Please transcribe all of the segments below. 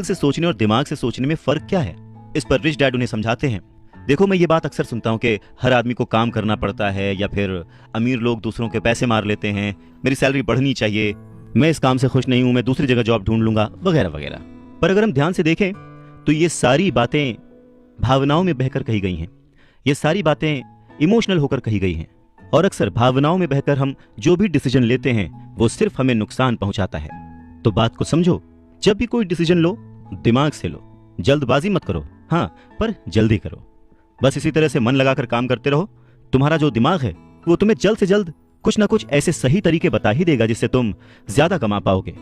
से सोचने और दिमाग से सोचने में फर्क क्या है? इस पर रिच डैड उन्हें समझाते हैं। देखो, मैं ये बात अक्सर सुनता हूँ कि हर आदमी को काम करना पड़ता है, या फिर अमीर लोग दूसरों के पैसे मार लेते हैं, मेरी सैलरी बढ़नी चाहिए, मैं इस काम से खुश नहीं हूँ, मैं दूसरी जगह जॉब ढूंढ लूंगा, वगैरह वगैरह। पर अगर हम ध्यान से देखें तो ये सारी बातें भावनाओं में बहकर कही गई हैं। ये सारी बातें इमोशनल होकर कही गई हैं। और अक्सर भावनाओं में बहकर हम जो भी डिसीजन लेते हैं वो सिर्फ हमें नुकसान पहुंचाता है। तो बात को समझो, जब भी कोई डिसीजन लो दिमाग से लो, जल्दबाजी मत करो, हाँ, पर जल्दी करो। बस इसी तरह से मन लगाकर काम करते रहो। तुम्हारा जो दिमाग है वो तुम्हें जल्द से जल्द कुछ ना कुछ ऐसे सही तरीके बता ही देगा जिससे तुम ज्यादा कमा पाओगे,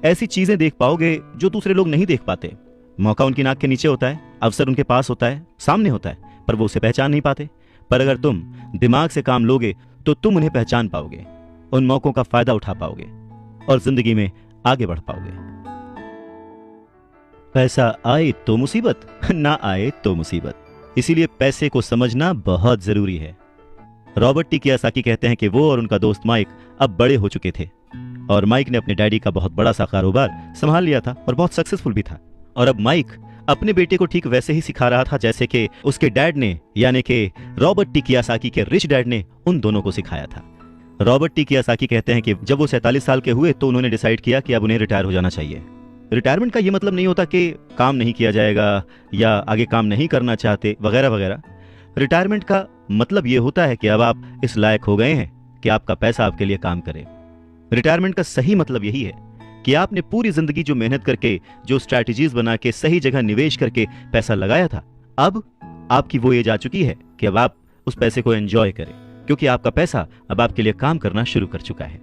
ऐसी चीजें देख पाओगे जो दूसरे लोग नहीं देख पाते। मौका उनकी नाक के नीचे होता है, अवसर उनके पास होता है, सामने होता है, पर वो उसे पहचान नहीं पाते। पर अगर तुम दिमाग से काम लोगे तो तुम उन्हें पहचान पाओगे, उन मौकों का फायदा उठा पाओगे और जिंदगी में आगे बढ़ पाओगे। पैसा आए तो मुसीबत, ना आए तो मुसीबत, इसीलिए पैसे को समझना बहुत जरूरी है। रॉबर्ट टी कियोसाकी कहते हैं कि वो और उनका दोस्त माइक अब बड़े हो चुके थे और माइक ने अपने डैडी का बहुत बड़ा सा कारोबार संभाल लिया था और बहुत सक्सेसफुल भी था। और अब माइक अपने बेटे को ठीक वैसे ही सिखा रहा था जैसे कि उसके डैड ने, यानी कि रॉबर्ट टी कियोसाकी के रिच डैड ने उन दोनों को सिखाया था। रॉबर्ट टी कियोसाकी कहते हैं कि जब वो 47 साल के हुए तो उन्होंने डिसाइड किया कि अब उन्हें रिटायर हो जाना चाहिए। रिटायरमेंट का ये मतलब नहीं होता कि काम नहीं किया जाएगा या आगे काम नहीं करना चाहते, वगैरह वगैरह। रिटायरमेंट का मतलब ये होता है कि अब आप इस लायक हो गए हैं कि आपका पैसा आपके लिए काम करे। रिटायरमेंट का सही मतलब यही है कि आपने पूरी जिंदगी जो मेहनत करके, जो स्ट्रैटेजीज बना के, सही जगह निवेश करके पैसा लगाया था, अब आपकी वो एज आ चुकी है कि अब आप उस पैसे को एंजॉय करें, क्योंकि आपका पैसा अब आपके लिए काम करना शुरू कर चुका है।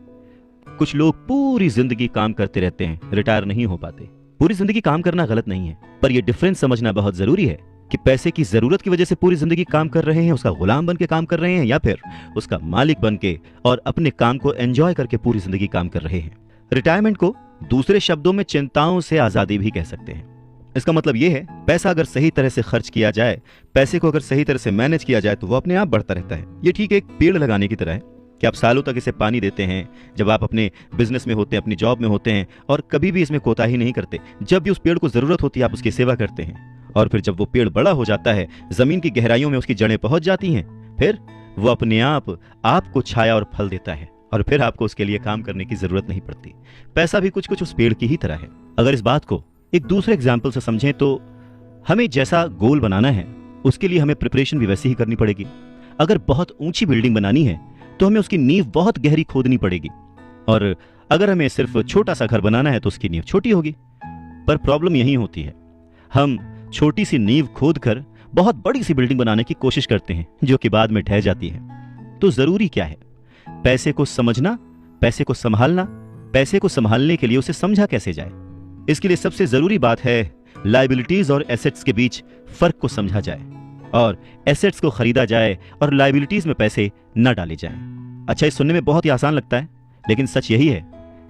कुछ लोग पूरी जिंदगी काम करते रहते हैं, रिटायर नहीं हो पाते। पूरी जिंदगी काम करना गलत नहीं है, पर यह डिफरेंस समझना बहुत जरूरी है कि पैसे की जरूरत की वजह से पूरी जिंदगी काम कर रहे हैं, उसका गुलाम बन के काम कर रहे हैं, या फिर उसका मालिक बन के और अपने काम को एंजॉय करके पूरी जिंदगी काम कर रहे हैं। रिटायरमेंट को दूसरे शब्दों में चिंताओं से आजादी भी कह सकते हैं। इसका मतलब यह है, पैसा अगर सही तरह से खर्च किया जाए, पैसे को अगर सही तरह से मैनेज किया जाए तो वो अपने आप बढ़ता रहता है। ये ठीक एक पेड़ लगाने की तरह है कि आप सालों तक इसे पानी देते हैं। जब आप अपने बिजनेस में होते हैं, अपनी जॉब में होते हैं और कभी भी इसमें कोताही नहीं करते, जब भी उस पेड़ को जरूरत होती है आप उसकी सेवा करते हैं, और फिर जब वो पेड़ बड़ा हो जाता है, जमीन की गहराइयों में उसकी जड़ें पहुंच जाती हैं, फिर वो अपने आप आपको छाया और फल देता है और फिर आपको उसके लिए काम करने की जरूरत नहीं पड़ती। पैसा भी कुछ कुछ उस पेड़ की ही तरह है। अगर इस बात को एक दूसरे एग्जाम्पल से समझें तो हमें जैसा गोल बनाना है उसके लिए हमें प्रिपरेशन भी वैसी ही करनी पड़ेगी। अगर बहुत ऊंची बिल्डिंग बनानी है तो हमें उसकी नींव बहुत गहरी खोदनी पड़ेगी, और अगर हमें सिर्फ छोटा सा घर बनाना है तो उसकी नींव छोटी होगी। पर प्रॉब्लम यही होती है, हम छोटी सी नींव खोदकर बहुत बड़ी सी बिल्डिंग बनाने की कोशिश करते हैं जो कि बाद में ढह जाती है। तो जरूरी क्या है? पैसे को समझना, पैसे को संभालना। पैसे को संभालने के लिए उसे समझा कैसे जाए, इसके लिए सबसे जरूरी बात है लायबिलिटीज और एसेट्स के बीच फर्क को समझा जाए, और एसेट्स को खरीदा जाए और लायबिलिटीज में पैसे न डाले जाएं। अच्छा, ये सुनने में बहुत ही आसान लगता है, लेकिन सच यही है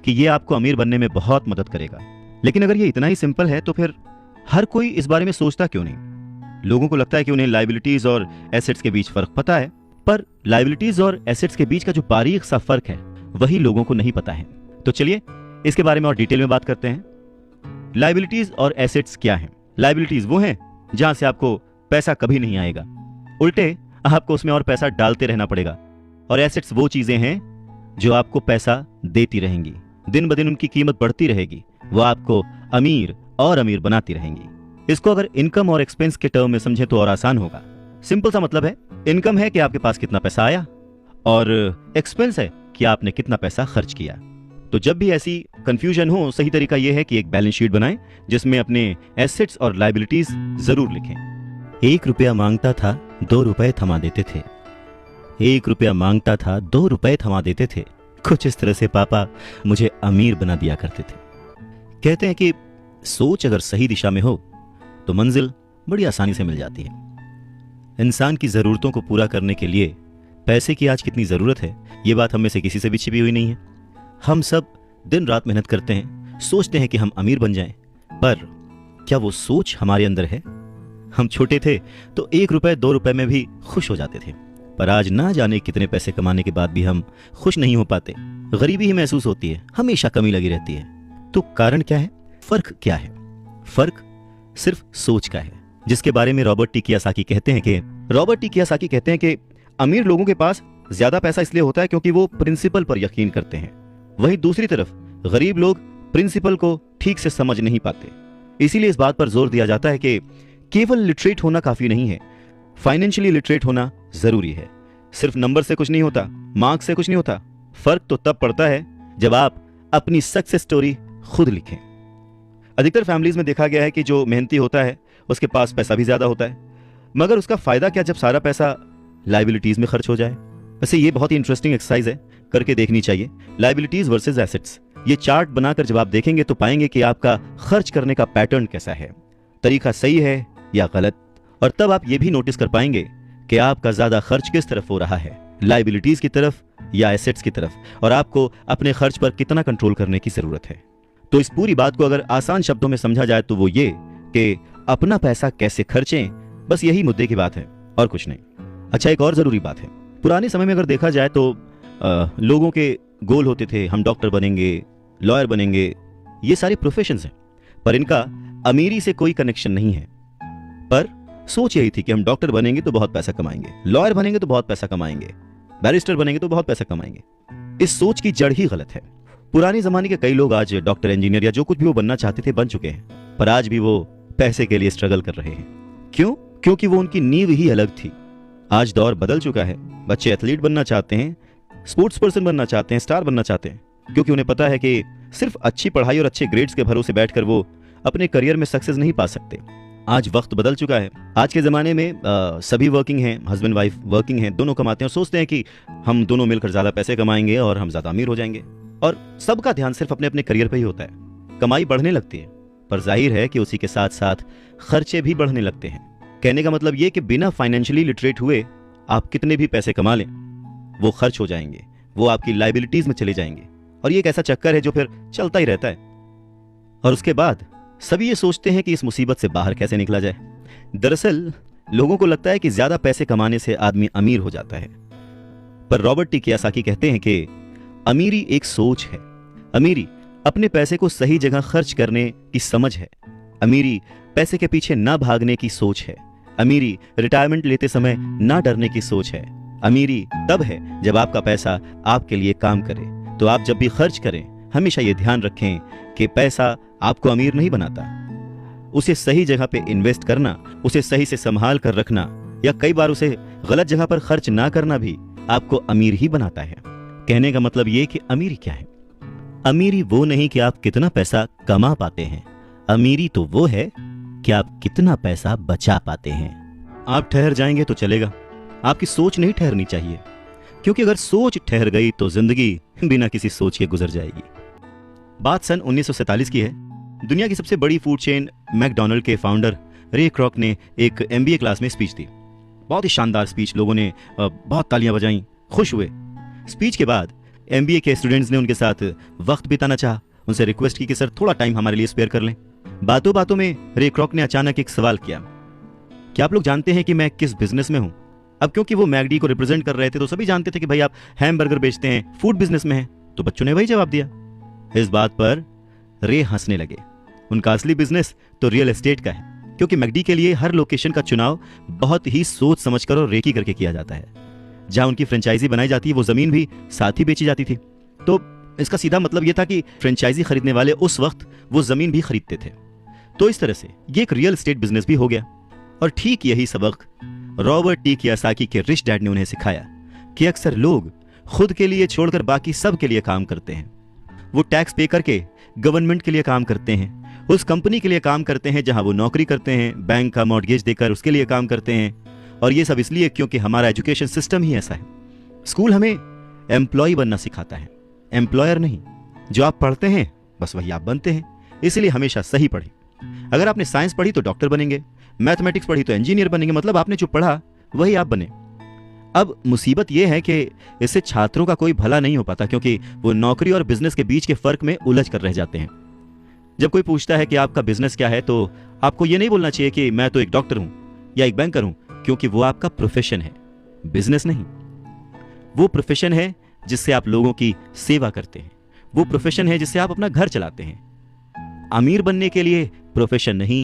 कि ये आपको अमीर बनने में बहुत मदद करेगा। लेकिन अगर ये इतना ही सिंपल है तो फिर हर कोई इस बारे में सोचता क्यों नहीं? लोगों को लगता है कि उन्हें लायबिलिटीज और एसेट्स के बीच फर्क पता है, पर लायबिलिटीज और एसेट्स के बीच का जो बारीक सा फर्क है वही लोगों को नहीं पता है। तो चलिए इसके बारे में और डिटेल में बात करते हैं। लायबिलिटीज और एसेट्स क्या हैं? लायबिलिटीज वो हैं जहां से आपको पैसा कभी नहीं आएगा, उल्टे आपको उसमें और पैसा डालते रहना पड़ेगा। और एसेट्स वो चीजें हैं जो आपको पैसा देती रहेंगी, दिन ब दिन उनकी कीमत बढ़ती रहेगी, वो आपको अमीर और अमीर बनाती रहेंगी। इसको अगर इनकम और एक्सपेंस के टर्म में समझे तो और आसान होगा। सिंपल सा मतलब है, इनकम है कि आपके पास कितना पैसा आया, और एक्सपेंस है कि आपने कितना पैसा खर्च किया। तो जब भी ऐसी कंफ्यूजन हो, सही तरीका यह है कि एक बैलेंस शीट बनाएं जिसमें अपने एसेट्स और लायबिलिटीज जरूर लिखें। 1 रुपया मांगता था 2 रुपए थमा देते थे, 1 रुपया मांगता था 2 रुपए थमा देते थे। कुछ इस तरह से पापा मुझे अमीर बना दिया करते थे। कहते हैं कि सोच अगर सही दिशा में हो तो मंजिल बड़ी आसानी से मिल जाती है। इंसान की जरूरतों को पूरा करने के लिए पैसे की आज कितनी जरूरत है, ये बात हम में से किसी से भी छिपी हुई नहीं है। हम सब दिन रात मेहनत करते हैं, सोचते हैं कि हम अमीर बन जाएं, पर क्या वो सोच हमारे अंदर है? हम छोटे थे तो 1 रुपए 2 रुपए में भी खुश हो जाते थे, पर आज ना जाने कितने पैसे कमाने के बाद भी हम खुश नहीं हो पाते। गरीबी ही महसूस होती है, हमेशा कमी लगी रहती है। तो कारण क्या है? फर्क क्या है? फर्क सिर्फ सोच का है, जिसके बारे में रॉबर्ट टी कियोसाकी कहते हैं कि अमीर लोगों के पास ज्यादा पैसा इसलिए होता है क्योंकि वो प्रिंसिपल पर यकीन करते हैं, वहीं दूसरी तरफ गरीब लोग प्रिंसिपल को ठीक से समझ नहीं पाते। इसीलिए इस बात पर जोर दिया जाता है कि केवल लिटरेट होना काफी नहीं है, फाइनेंशियली लिटरेट होना जरूरी है। सिर्फ नंबर से कुछ नहीं होता, मार्क्स से कुछ नहीं होता। फर्क तो तब पड़ता है जब आप अपनी सक्सेस स्टोरी खुद लिखें। अधिकतर फैमिलीज में देखा गया है कि जो मेहनती होता है उसके पास पैसा भी ज्यादा होता है, मगर उसका फायदा क्या जब सारा पैसा लाइबिलिटीज में खर्च हो जाए। वैसे ये बहुत ही इंटरेस्टिंग एक्सरसाइज है, करके देखनी चाहिए। लाइबिलिटीज वर्सेस एसेट्स, ये चार्ट बनाकर जब आप देखेंगे तो पाएंगे कि आपका खर्च करने का पैटर्न कैसा है, तरीका सही है या गलत। और तब आप ये भी नोटिस कर पाएंगे कि आपका ज्यादा खर्च किस तरफ हो रहा है, लाइबिलिटीज की तरफ या एसेट्स की तरफ, और आपको अपने खर्च पर कितना कंट्रोल करने की जरूरत है। तो इस पूरी बात को अगर आसान शब्दों में समझा जाए तो वो ये कि अपना पैसा कैसे खर्चें, बस यही मुद्दे की बात है और कुछ नहीं। अच्छा, एक और जरूरी बात है, पुराने समय में अगर देखा जाए तो लोगों के गोल होते थे, हम डॉक्टर बनेंगे, लॉयर बनेंगे, ये सारे प्रोफेशंस हैं, पर इनका अमीरी से कोई कनेक्शन नहीं है। पर सोच यही थी कि हम डॉक्टर बनेंगे तो बहुत पैसा कमाएंगे, लॉयर बनेंगे तो बहुत पैसा कमाएंगे, बैरिस्टर बनेंगे तो बहुत पैसा कमाएंगे। इस सोच की जड़ ही गलत है। पुराने जमाने के कई लोग आज डॉक्टर, इंजीनियर या जो कुछ भी वो बनना चाहते थे बन चुके हैं, पर आज भी वो पैसे के लिए स्ट्रगल कर रहे हैं। क्यों? क्योंकि वो उनकी नींव ही अलग थी। आज दौर बदल चुका है, बच्चे एथलीट बनना चाहते हैं, स्पोर्ट्स पर्सन बनना चाहते हैं, स्टार बनना चाहते हैं, क्योंकि उन्हें पता है कि सिर्फ अच्छी पढ़ाई और अच्छे ग्रेड्स के भरोसे बैठकर वो अपने करियर में सक्सेस नहीं पा सकते। आज वक्त बदल चुका है। आज के ज़माने में सभी वर्किंग हैं, हस्बैंड वाइफ वर्किंग हैं, दोनों कमाते हैं और सोचते हैं कि हम दोनों मिलकर ज़्यादा पैसे कमाएंगे और हम ज़्यादा अमीर हो जाएंगे। और सबका ध्यान सिर्फ अपने अपने करियर पे ही होता है। कमाई बढ़ने लगती है, पर जाहिर है कि उसी के साथ साथ खर्चे भी बढ़ने लगते हैं। कहने का मतलब ये कि बिना फाइनेंशियली लिटरेट हुए आप कितने भी पैसे कमा लें, वो खर्च हो जाएंगे, वो आपकी लाइबिलिटीज में चले जाएंगे, और ये एक ऐसा चक्कर है जो फिर चलता ही रहता है। और उसके बाद सभी ये सोचते हैं कि इस मुसीबत से बाहर कैसे निकला जाए। दरअसल लोगों को लगता है कि ज्यादा पैसे कमाने से आदमी अमीर हो जाता है, पर रॉबर्ट टी कियोसाकी कहते हैं कि अमीरी एक सोच है। अमीरी अपने पैसे को सही जगह खर्च करने की समझ है। अमीरी पैसे के पीछे ना भागने की सोच है। अमीरी रिटायरमेंट लेते समय ना डरने की सोच है। अमीरी तब है जब आपका पैसा आपके लिए काम करे। तो आप जब भी खर्च करें हमेशा ये ध्यान रखें कि पैसा आपको अमीर नहीं बनाता। उसे सही जगह पे इन्वेस्ट करना, उसे सही से संभाल कर रखना, या कई बार उसे गलत जगह पर खर्च ना करना भी आपको अमीर ही बनाता है। कहने का मतलब ये कि अमीरी क्या है? अमीरी वो नहीं कि आप कितना पैसा कमा पाते हैं, अमीरी तो वो है कि आप कितना पैसा बचा पाते हैं। आप ठहर जाएंगे तो चलेगा, आपकी सोच नहीं ठहरनी चाहिए, क्योंकि अगर सोच ठहर गई तो जिंदगी बिना किसी सोच के गुजर जाएगी। बात सन 1947 की है। दुनिया की सबसे बड़ी फूड चेन मैकडॉनल्ड के फाउंडर रे क्रॉक ने एक MBA क्लास में स्पीच दी। बहुत ही शानदार स्पीच, लोगों ने बहुत तालियां बजाईं, खुश हुए। स्पीच के बाद MBA के स्टूडेंट्स ने उनके साथ वक्त बिताना चाहा, उनसे रिक्वेस्ट की कि सर थोड़ा टाइम हमारे लिए स्पेयर कर लें। बातों बातों में रे क्रॉक ने अचानक एक सवाल किया, क्या आप लोग जानते हैं कि मैं किस बिजनेस में हूं? अब क्योंकि वो मैगडी को रिप्रेजेंट कर रहे थे तो सभी जानते थे कि भाई आप हैमबर्गर बेचते हैं, फूड बिजनेस में हैं, तो बच्चों ने वही जवाब दिया। इस बात पर रे हंसने लगे। उनका असली बिजनेस तो रियल एस्टेट का है, क्योंकि मैगडी के लिए हर लोकेशन का चुनाव बहुत ही सोच समझकर और रेकी करके किया जाता है। जहां उनकी फ्रेंचाइजी बनाई जाती है वो जमीन भी साथ ही बेची जाती थी। तो इसका सीधा मतलब यह था कि फ्रेंचाइजी खरीदने वाले उस वक्त वो जमीन भी खरीदते थे। तो इस तरह से ये एक रियल एस्टेट बिजनेस भी हो गया। और ठीक यही सबक रॉबर्ट टी कियोसाकी के रिच डैड ने उन्हें सिखाया कि अक्सर लोग खुद के लिए छोड़कर बाकी सब के लिए काम करते हैं। वो टैक्स पे करके गवर्नमेंट के लिए काम करते हैं, उस कंपनी के लिए काम करते हैं जहां वो नौकरी करते हैं, बैंक का मॉर्गेज देकर उसके लिए काम करते हैं। और ये सब इसलिए क्योंकि हमारा एजुकेशन सिस्टम ही ऐसा है। स्कूल हमें एम्प्लॉय बनना सिखाता है, एम्प्लॉयर नहीं। जो आप पढ़ते हैं बस वही आप बनते हैं, इसलिए हमेशा सही पढ़ें। अगर आपने साइंस पढ़ी तो डॉक्टर बनेंगे, मैथमेटिक्स पढ़ी तो इंजीनियर बनेंगे, मतलब आपने जो पढ़ा वही आप बने। अब मुसीबत यह है कि इससे छात्रों का कोई भला नहीं हो पाता, क्योंकि वो नौकरी और बिजनेस के बीच के फर्क में उलझ कर रह जाते हैं। जब कोई पूछता है कि आपका बिजनेस क्या है तो आपको यह नहीं बोलना चाहिए कि मैं तो एक डॉक्टर हूं या एक बैंकर हूं, क्योंकि वो आपका प्रोफेशन है, बिजनेस नहीं। वो प्रोफेशन है जिससे आप लोगों की सेवा करते हैं, वो प्रोफेशन है जिससे आप अपना घर चलाते हैं। अमीर बनने के लिए प्रोफेशन नहीं